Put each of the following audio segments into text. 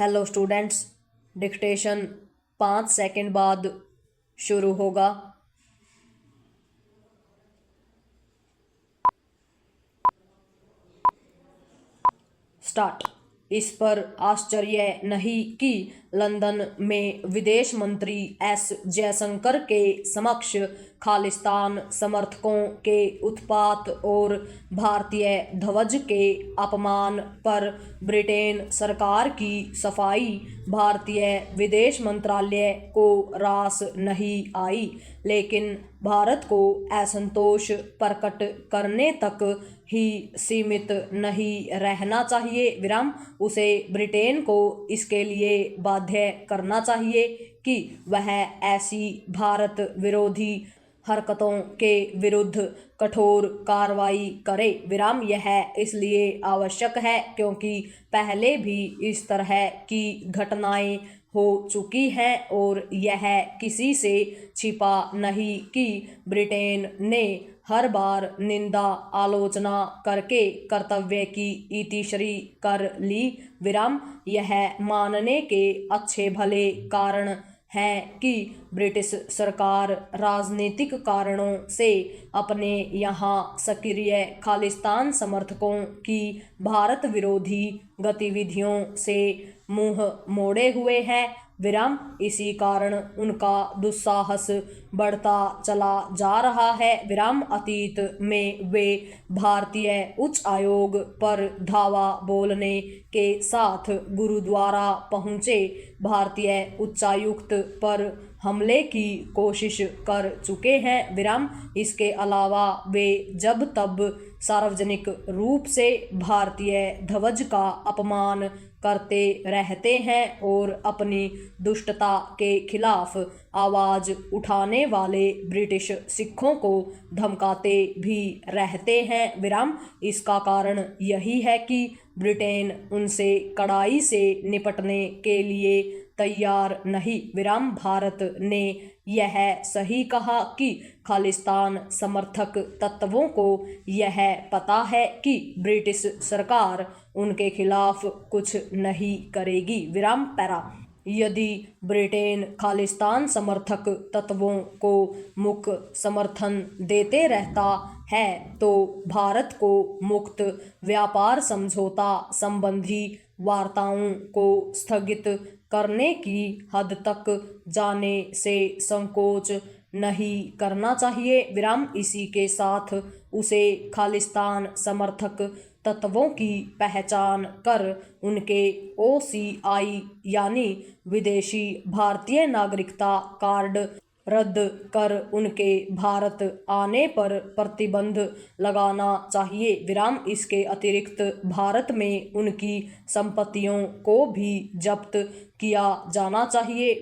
Hello students, dictation 5 second बाद शुरू होगा। स्टार्ट। इस पर आश्चर्य नहीं कि लंदन में विदेश मंत्री एस जयशंकर के समक्ष खालिस्तान समर्थकों के उत्पात और भारतीय ध्वज के अपमान पर ब्रिटेन सरकार की सफाई भारतीय विदेश मंत्रालय को रास नहीं आई, लेकिन भारत को असंतोष प्रकट करने तक ही सीमित नहीं रहना चाहिए। उसे ब्रिटेन को इसके लिए बाध्य करना चाहिए कि वह ऐसी भारत विरोधी हरकतों के विरुद्ध कठोर कार्रवाई करे। यह इसलिए आवश्यक है क्योंकि पहले भी इस तरह की घटनाएं हो चुकी हैं और यह किसी से छिपा नहीं कि ब्रिटेन ने हर बार निंदा आलोचना करके कर्तव्य की इतिश्री कर ली। यह मानने के अच्छे भले कारण है कि ब्रिटिश सरकार राजनीतिक कारणों से अपने यहाँ सक्रिय खालिस्तान समर्थकों की भारत विरोधी गतिविधियों से मुंह मोड़े हुए है। इसी कारण उनका दुस्साहस बढ़ता चला जा रहा है। अतीत में वे भारतीय उच्च आयोग पर धावा बोलने के साथ गुरुद्वारा पहुंचे, भारतीय उच्चायुक्त पर हमले की कोशिश कर चुके हैं। इसके अलावा वे जब तब सार्वजनिक रूप से भारतीय ध्वज का अपमान करते रहते हैं और अपनी दुष्टता के खिलाफ आवाज उठाने वाले ब्रिटिश सिखों को धमकाते भी रहते हैं। इसका कारण यही है कि ब्रिटेन उनसे कड़ाई से निपटने के लिए तैयार नहीं। भारत ने यह सही कहा कि खालिस्तान समर्थक तत्वों को यह पता है कि ब्रिटिश सरकार उनके खिलाफ कुछ नहीं करेगी। पैरा। यदि ब्रिटेन खालिस्तान समर्थक तत्वों को मुक्त समर्थन देते रहता है तो भारत को मुक्त व्यापार समझौता संबंधी वार्ताओं को स्थगित करने की हद तक जाने से संकोच नहीं करना चाहिए। इसी के साथ उसे खालिस्तान समर्थक तत्वों की पहचान कर उनके OCI यानी विदेशी भारतीय नागरिकता कार्ड रद्द कर उनके भारत आने पर प्रतिबंध लगाना चाहिए। इसके अतिरिक्त भारत में उनकी संपत्तियों को भी जब्त किया जाना चाहिए।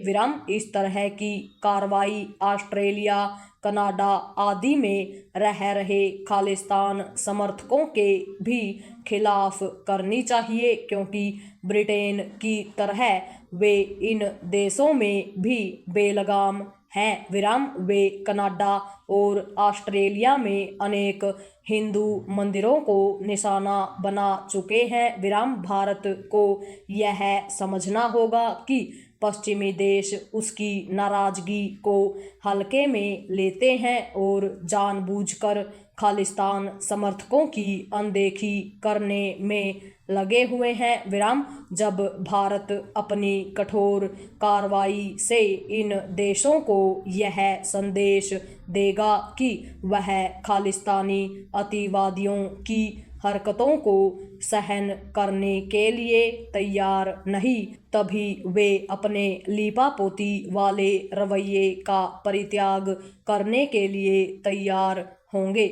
इस तरह की कार्रवाई ऑस्ट्रेलिया, कनाडा आदि में रह रहे खालिस्तान समर्थकों के भी खिलाफ करनी चाहिए, क्योंकि ब्रिटेन की तरह वे इन देशों में भी बेलगाम हैं। वे कनाडा और ऑस्ट्रेलिया में अनेक हिंदू मंदिरों को निशाना बना चुके हैं। भारत को यह समझना होगा कि पश्चिमी देश उसकी नाराजगी को हल्के में लेते हैं और जानबूझकर खालिस्तान समर्थकों की अनदेखी करने में लगे हुए हैं। जब भारत अपनी कठोर कार्रवाई से इन देशों को यह संदेश देगा कि वह खालिस्तानी अतिवादियों की हरकतों को सहन करने के लिए तैयार नहीं, तभी वे अपने लीपापोती वाले रवैये का परित्याग करने के लिए तैयार होंगे।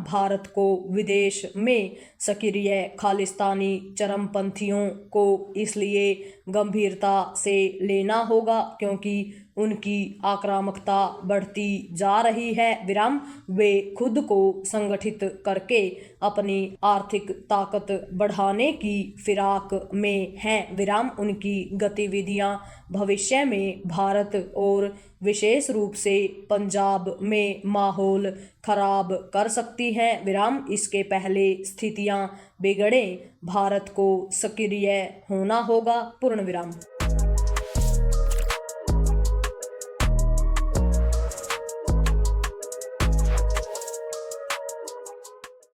भारत को विदेश में सक्रिय खालिस्तानी चरमपंथियों को इसलिए गंभीरता से लेना होगा क्योंकि उनकी आक्रामकता बढ़ती जा रही है विराम। वे खुद को संगठित करके अपनी आर्थिक ताकत बढ़ाने की फिराक में हैं विराम। उनकी गतिविधियां भविष्य में भारत और विशेष रूप से पंजाब में माहौल खराब कर सकती हैं विराम। इसके पहले स्थितियां बिगड़े भारत को सक्रिय होना होगा पूर्ण विराम।